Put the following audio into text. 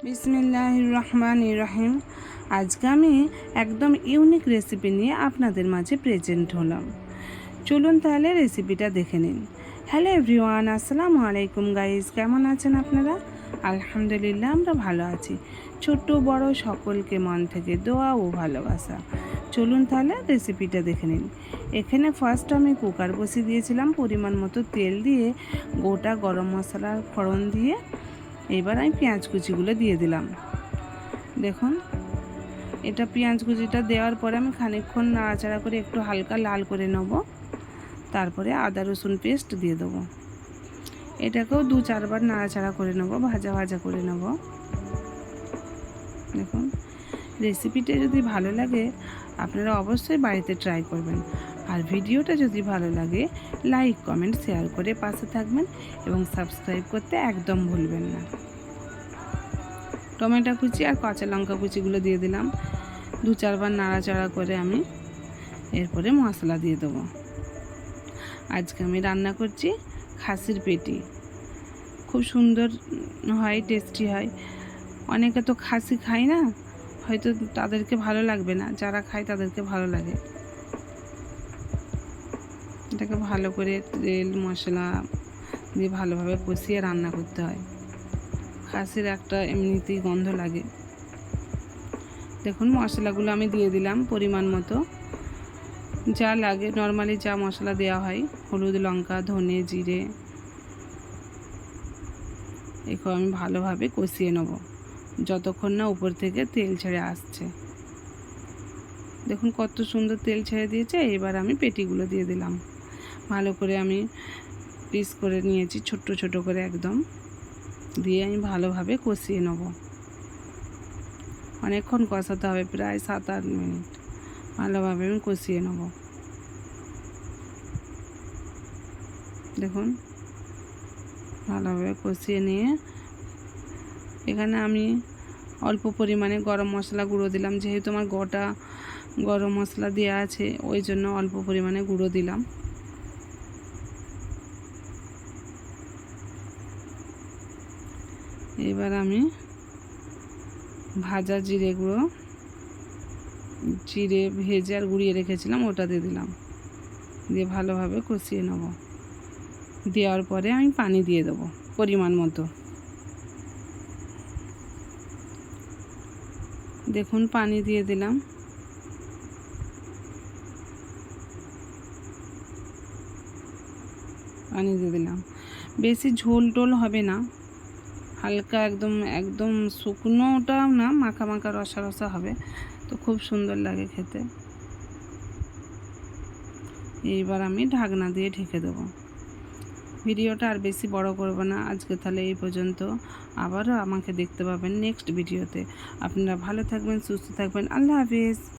বিসমিল্লাহির রহমানির রহিম। আজকে আমি একদম ইউনিক রেসিপি নিয়ে আপনাদের মাঝে প্রেজেন্ট হলাম। চলুন তাহলে রেসিপিটা দেখে নিন। হ্যালো এভরিওয়ান, আসসালামু আলাইকুম গাইজ, কেমন আছেন আপনারা? আলহামদুলিল্লাহ, আমরা ভালো আছি। ছোট বড় সকলকে মন থেকে দোয়া ও ভালোবাসা। চলুন তাহলে রেসিপিটা দেখে নিন। এখানে ফার্স্ট আমি কুকার বসিয়ে দিয়েছিলাম, পরিমাণ মতো তেল দিয়ে গোটা গরম মশলার ফোড়ন দিয়ে এবার আমি পেঁয়াজ কুচিগুলো দিয়ে দিলাম। দেখুন, এটা পেঁয়াজ কুচিটা দেওয়ার পরে আমি খানিকক্ষণ নাড়াচাড়া করে একটু হালকা লাল করে নেব। তারপরে আদা রসুন পেস্ট দিয়ে দেবো। এটাকেও 2-4 বার নাড়াচাড়া করে নেব, ভাজা ভাজা করে নেব। দেখুন, রেসিপিটা যদি ভালো লাগে আপনারা অবশ্যই বাড়িতে ট্রাই করবেন। আর ভিডিওটা যদি ভালো লাগে লাইক কমেন্ট শেয়ার করে পাশে থাকবেন এবং সাবস্ক্রাইব করতে একদম ভুলবেন না। টমেটো কুচি আর কাঁচা লঙ্কা কুচিগুলো দিয়ে দিলাম। 2-4 বার নাড়াচাড়া করে আমি এরপরে মশলা দিয়ে দেবো। আজকে আমি রান্না করছি খাসির পেটি। খুব সুন্দর হয়, টেস্টি হয়। অনেকে তো খাসি খায় না, হয়তো তাদেরকে ভালো লাগবে না, যারা খায় তাদেরকে ভালো লাগে। এটাকে ভালো করে তেল মশলা দিয়ে ভালোভাবে কষিয়ে রান্না করতে হয়। খাসির একটা এমনিতেই গন্ধ লাগে। দেখুন, মশলাগুলো আমি দিয়ে দিলাম পরিমাণ মতো, যা লাগে নর্মালি যা মশলা দেওয়া হয়, হলুদ লঙ্কা ধনে জিরে। এরপর আমি ভালোভাবে কষিয়ে নেব যতক্ষণ না উপর থেকে তেল ছেড়ে আসছে। দেখুন কত সুন্দর তেল ছেড়ে দিয়েছে। এবার আমি পেটিগুলো দিয়ে দিলাম। ভালো করে আমি পিস করে নিয়েছি, ছোট্ট ছোট করে একদম দিয়ে আমি ভালোভাবে কষিয়ে নেব। অনেকক্ষণ কষাতে হবে, প্রায় 7-8 মিনিট ভালোভাবে আমি কষিয়ে নেব। দেখুন, ভালোভাবে কষিয়ে নিয়ে এখানে আমি অল্প পরিমাণে গরম মশলা গুঁড়ো দিলাম। যেহেতু আমার গোটা গরম মশলা দেওয়া আছে, ওই জন্য অল্প পরিমাণে গুঁড়ো দিলাম। এবার আমি ভাজা জিরে গুঁড়ো, জিরে ভেজে আর গুঁড়িয়ে রেখেছিলাম, ওটা দিয়ে দিলাম। দিয়ে ভালোভাবে কষিয়ে নেব। দেওয়ার পরে আমি পানি দিয়ে দেবো পরিমাণ মতো। দেখুন, পানি দিয়ে দিলাম। পানি দিয়ে দিলাম, বেশি ঝোল টোল হবে না, হালকা একদম একদম শুকনোটাও না, মাখা মাখা রসা রসা হবে, তো খুব সুন্দর লাগে খেতে। এইবার আমি ঢাকনা দিয়ে ঢেকে দেবো। ভিডিওটা আর বেশি বড় করব না আজকে, তাহলে এই পর্যন্ত। আবারও আমাকে দেখতে পাবেন নেক্সট ভিডিওতে। আপনারা ভালো থাকবেন, সুস্থ থাকবেন। আল্লাহ হাফিজ।